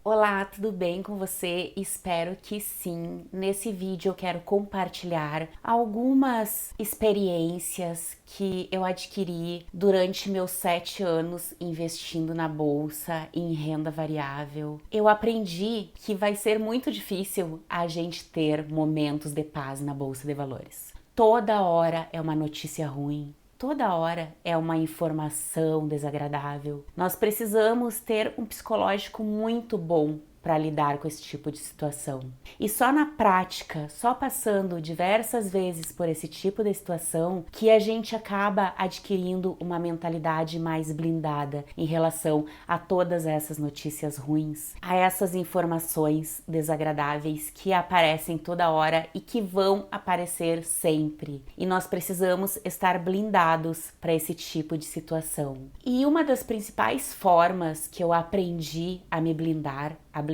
Olá, tudo bem com você? Espero que sim. Nesse vídeo eu quero compartilhar algumas experiências que eu adquiri durante meus 7 anos investindo na bolsa em renda variável. Eu aprendi que vai ser muito difícil a gente ter momentos de paz na bolsa de valores. Toda hora é uma notícia ruim. Toda hora é uma informação desagradável. Nós precisamos ter um psicológico muito bom para lidar com esse tipo de situação. E só na prática, só passando diversas vezes por esse tipo de situação, que a gente acaba adquirindo uma mentalidade mais blindada em relação a todas essas notícias ruins, a essas informações desagradáveis que aparecem toda hora e que vão aparecer sempre. E nós precisamos estar blindados para esse tipo de situação. E uma das principais formas que eu aprendi a me blindar, a blindar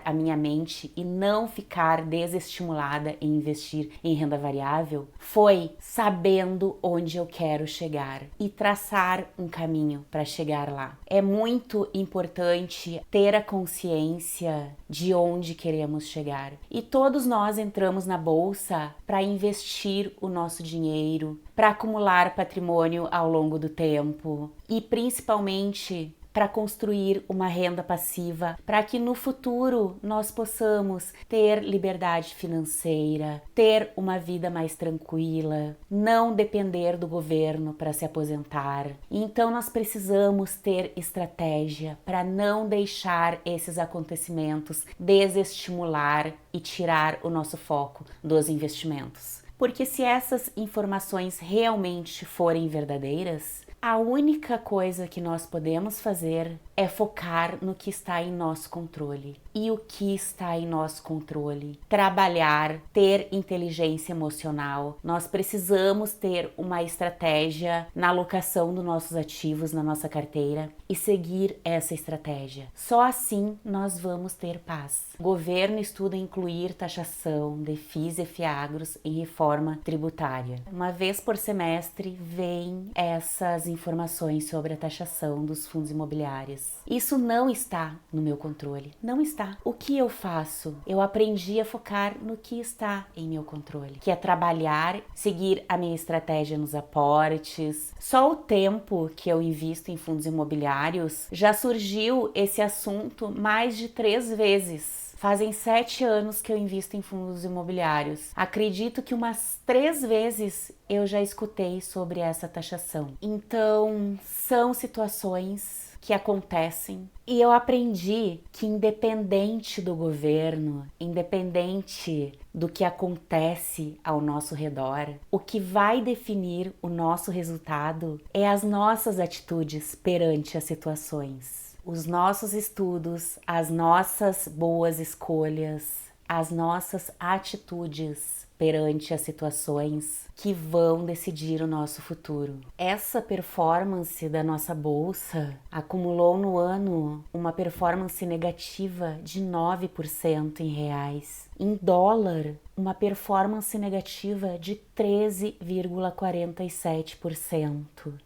a minha mente e não ficar desestimulada em investir em renda variável, foi sabendo onde eu quero chegar e traçar um caminho para chegar lá. É muito importante ter a consciência de onde queremos chegar. E todos nós entramos na bolsa para investir o nosso dinheiro, para acumular patrimônio ao longo do tempo e principalmente para construir uma renda passiva, para que no futuro nós possamos ter liberdade financeira, ter uma vida mais tranquila, não depender do governo para se aposentar. Então nós precisamos ter estratégia para não deixar esses acontecimentos desestimular e tirar o nosso foco dos investimentos. Porque se essas informações realmente forem verdadeiras, a única coisa que nós podemos fazer é focar no que está em nosso controle. E o que está em nosso controle? Trabalhar, ter inteligência emocional. Nós precisamos ter uma estratégia na alocação dos nossos ativos na nossa carteira e seguir essa estratégia. Só assim nós vamos ter paz. O governo estuda incluir taxação de FIIs e FIAGROS em reforma tributária. Uma vez por semestre vem essas informações sobre a taxação dos fundos imobiliários. Isso não está no meu controle, não está. O que eu faço? Eu aprendi a focar no que está em meu controle, que é trabalhar, seguir a minha estratégia nos aportes. Só o tempo que eu invisto em fundos imobiliários já surgiu esse assunto mais de 3 vezes. Fazem 7 anos que eu invisto em fundos imobiliários. Acredito que umas 3 vezes eu já escutei sobre essa taxação. Então, são situações que acontecem e eu aprendi que independente do governo, independente do que acontece ao nosso redor, o que vai definir o nosso resultado é as nossas atitudes perante as situações. Os nossos estudos, as nossas boas escolhas, as nossas atitudes perante as situações que vão decidir o nosso futuro. Essa performance da nossa bolsa acumulou no ano uma performance negativa de 9% em reais. Em dólar, uma performance negativa de 13,47%.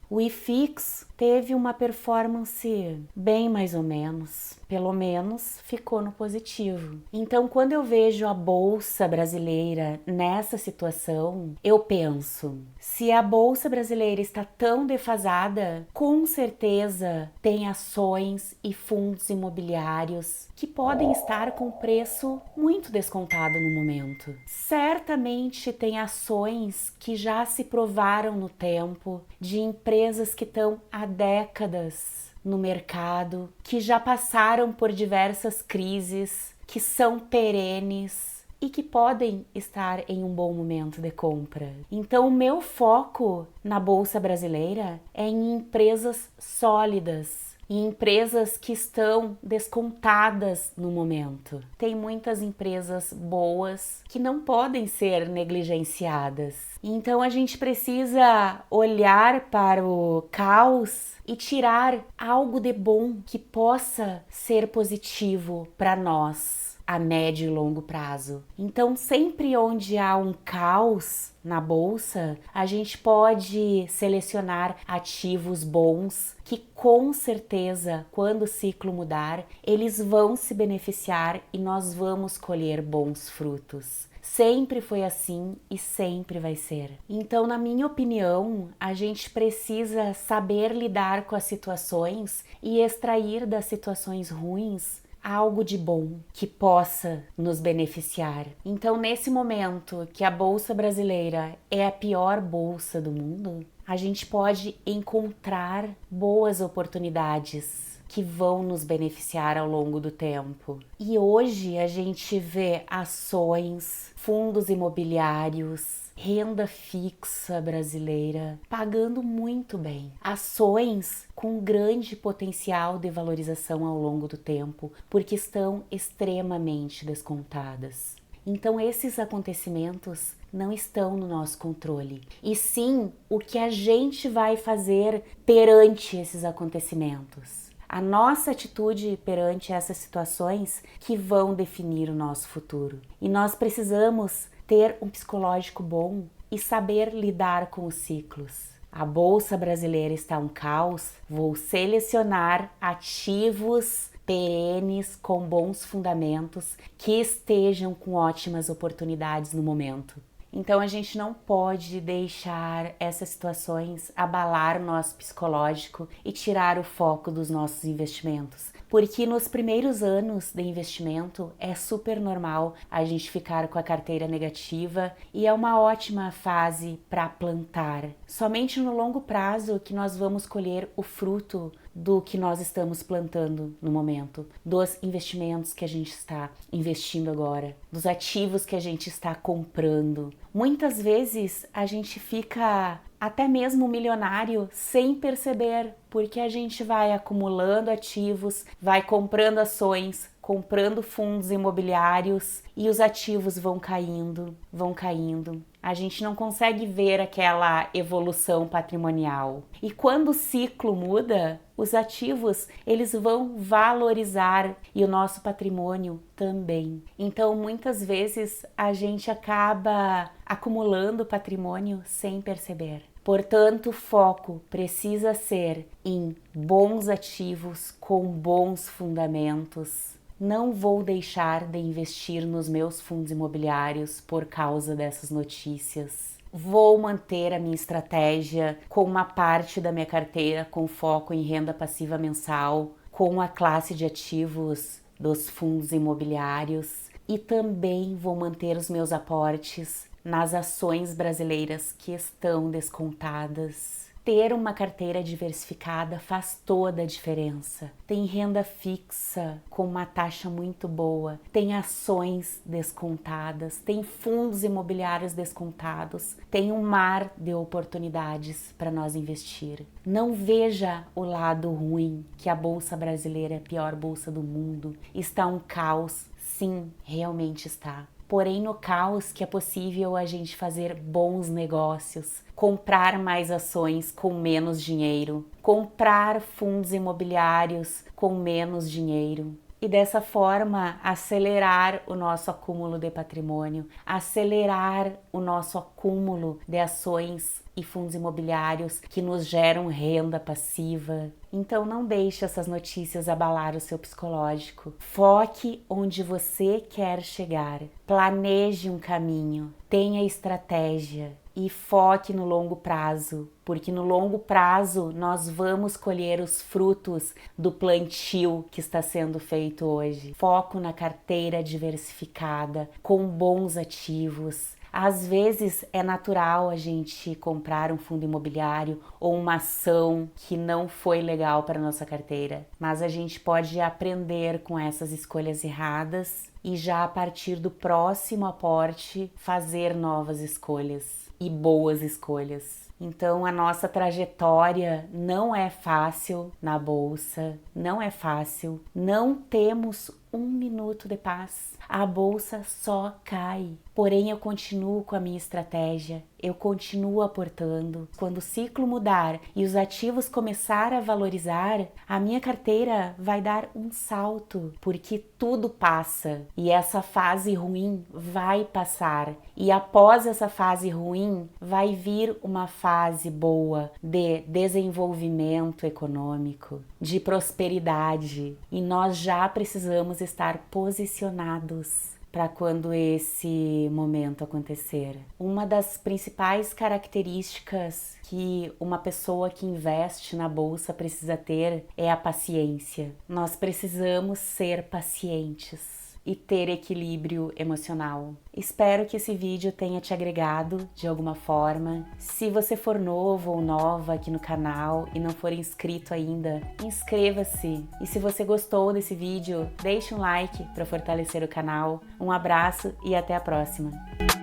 O IFIX teve uma performance bem mais ou menos, pelo menos ficou no positivo. Então, quando eu vejo a bolsa brasileira nessa situação, eu penso, se a bolsa brasileira está tão defasada, com certeza tem ações e fundos imobiliários que podem estar com preço muito descontado no momento. Certamente tem ações que já se provaram no tempo, de empresas que estão há décadas no mercado, que já passaram por diversas crises, que são perenes e que podem estar em um bom momento de compra. Então, o meu foco na bolsa brasileira é em empresas sólidas, em empresas que estão descontadas no momento. Tem muitas empresas boas que não podem ser negligenciadas. Então a gente precisa olhar para o caos e tirar algo de bom que possa ser positivo para nós a médio e longo prazo. Então, sempre onde há um caos na bolsa, a gente pode selecionar ativos bons que com certeza, quando o ciclo mudar, eles vão se beneficiar e nós vamos colher bons frutos. Sempre foi assim e sempre vai ser. Então, na minha opinião, a gente precisa saber lidar com as situações e extrair das situações ruins algo de bom que possa nos beneficiar. Então, nesse momento que a Bolsa Brasileira é a pior bolsa do mundo, a gente pode encontrar boas oportunidades que vão nos beneficiar ao longo do tempo. E hoje a gente vê ações, fundos imobiliários, renda fixa brasileira pagando muito bem. Ações com grande potencial de valorização ao longo do tempo, porque estão extremamente descontadas. Então esses acontecimentos não estão no nosso controle, e sim o que a gente vai fazer perante esses acontecimentos. A nossa atitude perante essas situações que vão definir o nosso futuro. E nós precisamos ter um psicológico bom e saber lidar com os ciclos. A Bolsa Brasileira está um caos, vou selecionar ativos perenes com bons fundamentos que estejam com ótimas oportunidades no momento. Então a gente não pode deixar essas situações abalar o nosso psicológico e tirar o foco dos nossos investimentos. Porque nos primeiros anos de investimento é super normal a gente ficar com a carteira negativa e é uma ótima fase para plantar. Somente no longo prazo que nós vamos colher o fruto do que nós estamos plantando no momento, dos investimentos que a gente está investindo agora, dos ativos que a gente está comprando. Muitas vezes a gente fica até mesmo milionário sem perceber, porque a gente vai acumulando ativos, vai comprando ações, comprando fundos imobiliários e os ativos vão caindo, vão caindo. A gente não consegue ver aquela evolução patrimonial. E quando o ciclo muda, os ativos, eles vão valorizar e o nosso patrimônio também. Então, muitas vezes a gente acaba acumulando patrimônio sem perceber. Portanto, o foco precisa ser em bons ativos com bons fundamentos. Não vou deixar de investir nos meus fundos imobiliários por causa dessas notícias. Vou manter a minha estratégia com uma parte da minha carteira com foco em renda passiva mensal, com a classe de ativos dos fundos imobiliários, e também vou manter os meus aportes nas ações brasileiras que estão descontadas. Ter uma carteira diversificada faz toda a diferença. Tem renda fixa com uma taxa muito boa, tem ações descontadas, tem fundos imobiliários descontados, tem um mar de oportunidades para nós investir. Não veja o lado ruim, que a Bolsa Brasileira é a pior bolsa do mundo. Está um caos. Sim, realmente está. Porém, no caos que é possível a gente fazer bons negócios, comprar mais ações com menos dinheiro, comprar fundos imobiliários com menos dinheiro e dessa forma acelerar o nosso acúmulo de patrimônio, acelerar o nosso acúmulo de ações e fundos imobiliários que nos geram renda passiva. Então não deixe essas notícias abalar o seu psicológico. Foque onde você quer chegar. Planeje um caminho, tenha estratégia e foque no longo prazo, porque no longo prazo nós vamos colher os frutos do plantio que está sendo feito hoje. Foco na carteira diversificada, com bons ativos. Às vezes é natural a gente comprar um fundo imobiliário ou uma ação que não foi legal para a nossa carteira, mas a gente pode aprender com essas escolhas erradas e já a partir do próximo aporte fazer novas escolhas e boas escolhas. Então a nossa trajetória não é fácil na bolsa, não é fácil, não temos um minuto de paz. A bolsa só cai. Porém, eu continuo com a minha estratégia, eu continuo aportando. Quando o ciclo mudar e os ativos começar a valorizar, a minha carteira vai dar um salto, porque tudo passa e essa fase ruim vai passar. E após essa fase ruim, vai vir uma fase boa de desenvolvimento econômico, de prosperidade. E nós já precisamos estar posicionados para quando esse momento acontecer. Uma das principais características que uma pessoa que investe na bolsa precisa ter é a paciência. Nós precisamos ser pacientes e ter equilíbrio emocional. Espero que esse vídeo tenha te agregado de alguma forma. Se você for novo ou nova aqui no canal e não for inscrito ainda, inscreva-se. E se você gostou desse vídeo, deixe um like para fortalecer o canal. Um abraço e até a próxima!